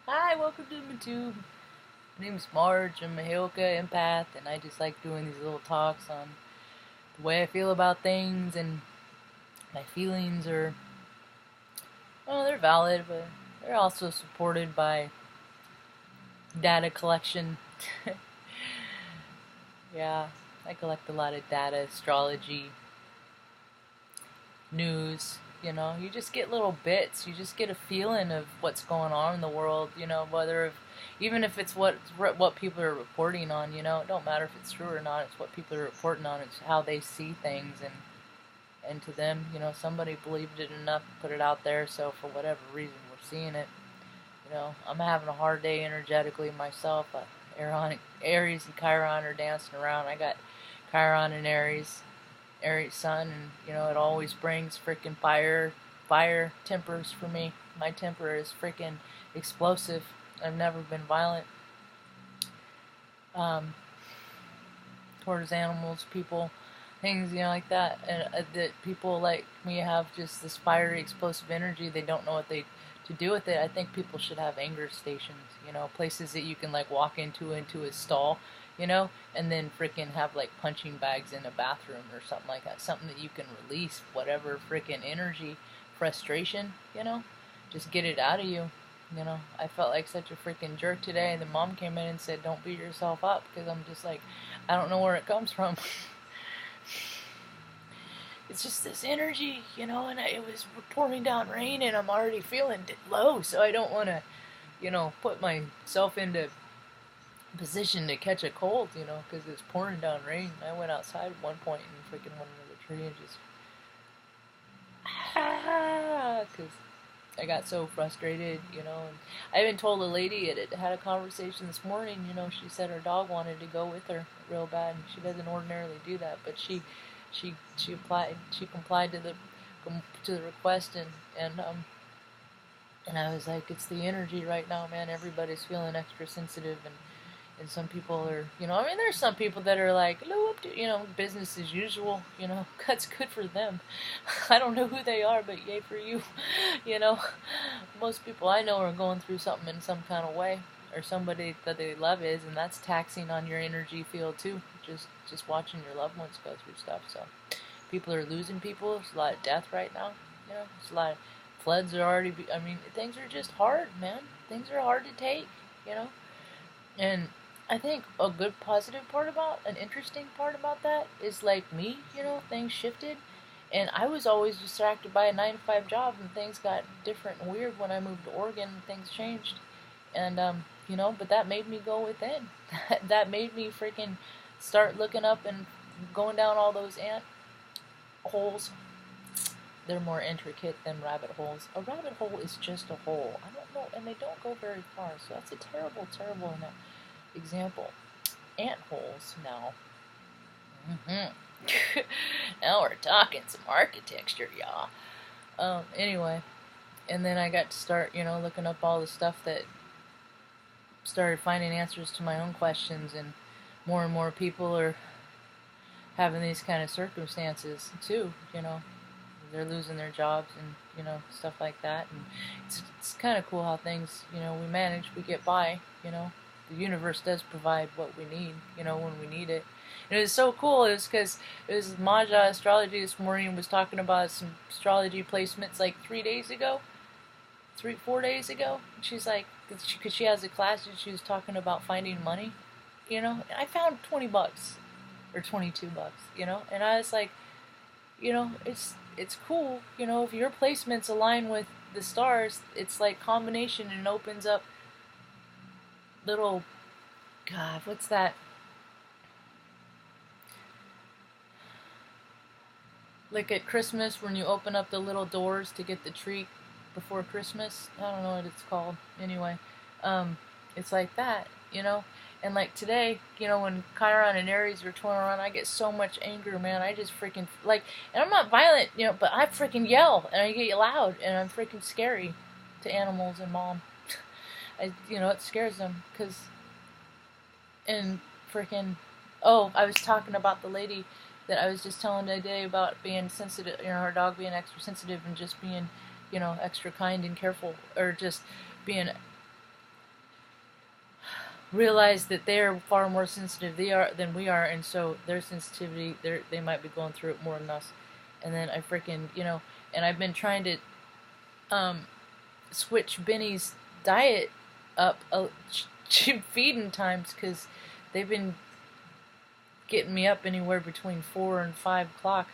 Hi, welcome to my tube. My name's Marge. I'm a Hilka empath, and I just like doing these little talks on the way I feel about things, and my feelings are, well, they're valid, but they're also supported by data collection. Yeah, I collect a lot of data, astrology, news. You just get little bits. You just get a feeling of what's going on in the world. Whether even if it's what people are reporting on. It don't matter if it's true or not. It's what people are reporting on. It's how they see things, and to them, somebody believed it enough to put it out there. So for whatever reason, we're seeing it. I'm having a hard day energetically myself. Aries and Chiron are dancing around. I got Chiron and Aries sun, and it always brings freaking fire tempers for me. My temper is freaking explosive. I've never been violent um, towards animals, people, things, like that. And that people like me have just this fiery, explosive energy. They don't know what they to do with it. I think people should have anger stations, places that you can like walk into a stall, and then freaking have like punching bags in a bathroom or something like that. Something that you can release whatever freaking energy, frustration, just get it out of you. I felt like such a freaking jerk today, and the mom came in and said, "Don't beat yourself up," because I'm just like, I don't know where it comes from. It's just this energy, and it was pouring down rain, and I'm already feeling low, so I don't want to, put myself into position to catch a cold, because it's pouring down rain. I went outside at one point and freaking went under the tree and just, because I got so frustrated, and I even told a lady, it had a conversation this morning, she said her dog wanted to go with her real bad, and she doesn't ordinarily do that, but she complied to the request, and I was like, it's the energy right now, man. Everybody's feeling extra sensitive, and some people are, there's some people that are like, business as usual, that's good for them. I don't know who they are, but yay for you. you know, Most people I know are going through something in some kind of way, or somebody that they love is, and that's taxing on your energy field too. Just watching your loved ones go through stuff. So people are losing people. There's a lot of death right now. There's a lot of floods are already. Things are just hard, man. Things are hard to take. And I think a good positive part about, an interesting part about that is like me, things shifted. And I was always distracted by a 9 to 5 job, and things got different and weird when I moved to Oregon, and things changed. And, but that made me go within. That made me freaking start looking up and going down all those ant holes. They're more intricate than rabbit holes. A rabbit hole is just a hole. I don't know, and they don't go very far, so that's a terrible, terrible example. Ant holes now. Now we're talking some architecture, y'all. Anyway, and then I got to start, looking up all the stuff that started finding answers to my own questions, and more people are having these kind of circumstances too, they're losing their jobs and, stuff like that, and it's kind of cool how things, we manage, we get by, the universe does provide what we need, when we need it. And it was so cool. It was because it was Marge Astrology this morning was talking about some astrology placements like 3 days ago, 4 days ago. She's like, because she has a class and she was talking about finding money, And I found $20 or $22, And I was like, it's cool, if your placements align with the stars, it's like combination and opens up little, God, what's that? Like at Christmas when you open up the little doors to get the treat before Christmas. I don't know what it's called. Anyway, it's like that, And like today, when Chiron and Aries were touring around, I get so much anger, man. I just freaking, like, and I'm not violent, but I freaking yell, and I get loud, and I'm freaking scary to animals and mom. It scares them, and freaking, oh, I was talking about the lady that I was just telling today about being sensitive, her dog being extra sensitive and just being, extra kind and careful, or just being realize that they're far more sensitive than we are, and so their sensitivity, they might be going through it more than us. And then I freaking, and I've been trying to switch Benny's diet up, feeding times, because they've been getting me up anywhere between 4 and 5 o'clock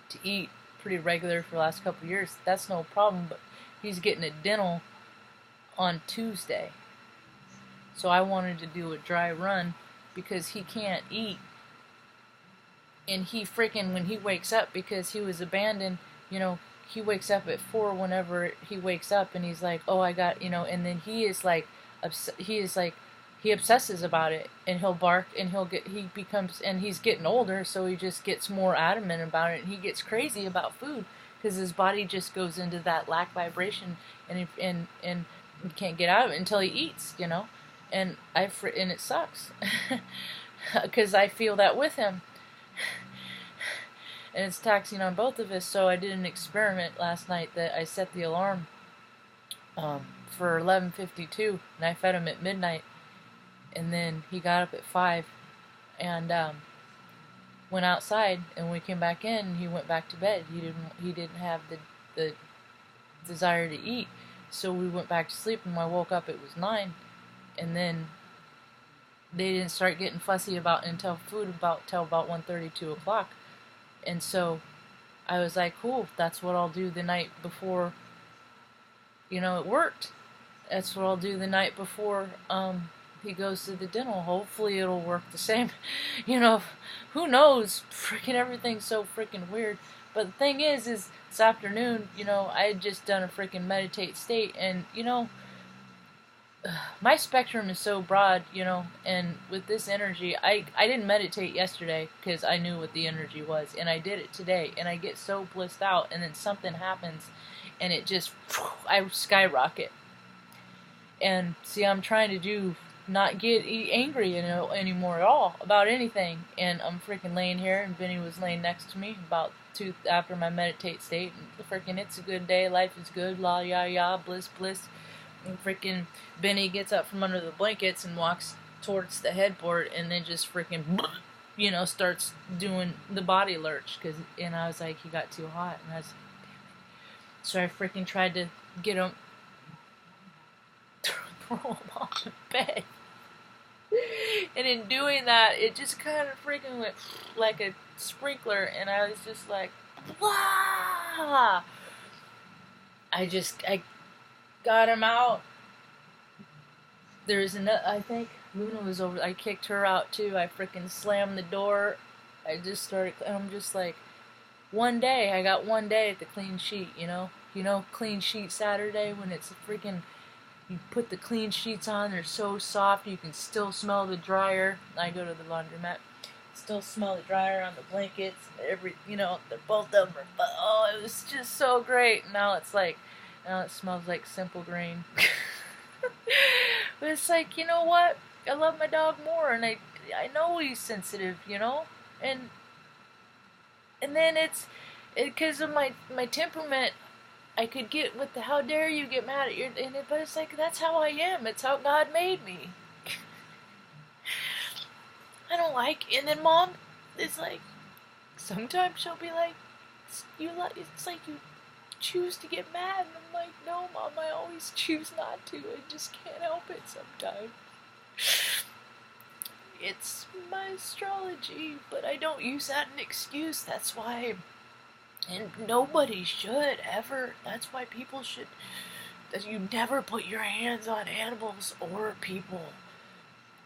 to eat pretty regular for the last couple of years. That's no problem, but he's getting a dental on Tuesday. So I wanted to do a dry run because he can't eat. And he freaking, when he wakes up, because he was abandoned, he wakes up at 4 whenever he wakes up, and he's like, oh, I got, and then he obsesses about it, and he'll bark, and and he's getting older, so he just gets more adamant about it, and he gets crazy about food, because his body just goes into that lack vibration, and he can't get out of it until he eats, and it sucks, because I feel that with him, and it's taxing on both of us. So I did an experiment last night that I set the alarm for 11:52, and I fed him at midnight. And then he got up at 5 and went outside, and when we came back in, he went back to bed. He didn't have the desire to eat, so we went back to sleep, and when I woke up it was 9, and then they didn't start getting fussy about until about 1:30, 2 o'clock. And so I was like, cool, that's what I'll do the night before, it worked. That's what I'll do the night before he goes to the dental. Hopefully it'll work the same. Who knows? Freaking everything's so freaking weird. But the thing is this afternoon, I had just done a freaking meditate state, and, my spectrum is so broad, and with this energy, I didn't meditate yesterday because I knew what the energy was, and I did it today, and I get so blissed out, and then something happens, and it just, I skyrocket. And see, I'm trying to not get angry anymore at all about anything, and I'm freaking laying here, and Benny was laying next to me about 2 after my meditate state, and freaking, it's a good day, life is good, la ya ya, bliss bliss. And freaking Benny gets up from under the blankets and walks towards the headboard, and then just freaking, starts doing the body lurch, and I was like, he got too hot, and I was like, damn it. So I freaking tried to get him, throw him off the bed, and in doing that, it just kind of freaking went like a sprinkler, and I was just like, wah! I got him out. There's another, I think Luna was over, I kicked her out too. I freaking slammed the door. I'm just like, I got one day at the clean sheet, clean sheet Saturday, when it's a freaking, you put the clean sheets on, they're so soft, you can still smell the dryer. I go to the laundromat, still smell the dryer on the blankets, both of them are, oh, it was just so great. Now it smells like Simple Green. But it's like, you know what? I love my dog more, and I know he's sensitive, and then it's because of my temperament. I could get with the how dare you get mad at but it's like, that's how I am. It's how God made me. I don't like, and then Mom is like, sometimes she'll be like, it's like you choose to get mad, and I'm like, no, Mom, I always choose not to. I just can't help it sometimes. It's my astrology, but I don't use that as an excuse. That's why, and nobody should ever. That's why people should. You never put your hands on animals or people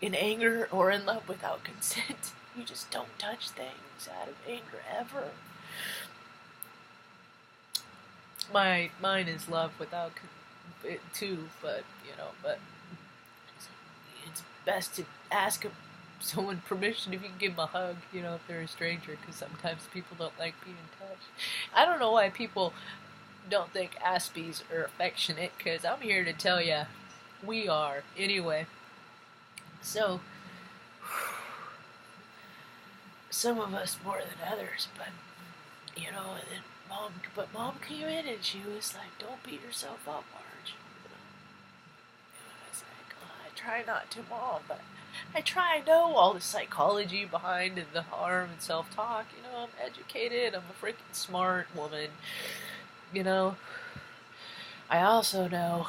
in anger or in love without consent. You just don't touch things out of anger ever. Mine is love without it too, but it's best to ask someone permission if you can give them a hug, if they're a stranger, because sometimes people don't like being touched. I don't know why people don't think Aspies are affectionate, because I'm here to tell you, we are. Anyway, so some of us more than others, but and then Mom came in and she was like, "Don't beat yourself up, Marge." And I was like, "Oh, I try not to, Mom, but I try. I know all the psychology behind and the harm and self-talk. You know, I'm educated. I'm a freaking smart woman. You know, I also know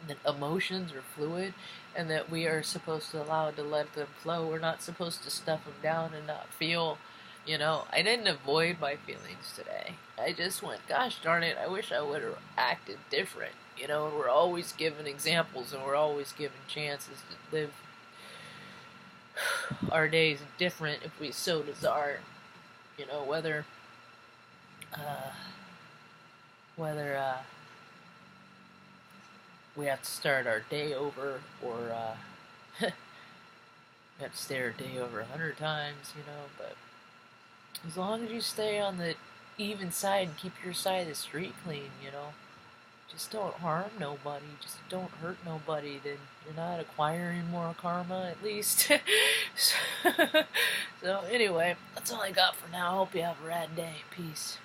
that emotions are fluid and that we are supposed to allow to let them flow. We're not supposed to stuff them down and not feel. You know, I didn't avoid my feelings today. I just went, gosh darn it, I wish I would have acted different. You know, and we're always given examples and we're always given chances to live our days different if we so desire. You know, whether we have to start our day over or we have to start our day over 100 times, you know, but as long as you stay on the even side and keep your side of the street clean, you know, just don't harm nobody, just don't hurt nobody, then you're not acquiring more karma, at least. So anyway, that's all I got for now. Hope you have a rad day. Peace.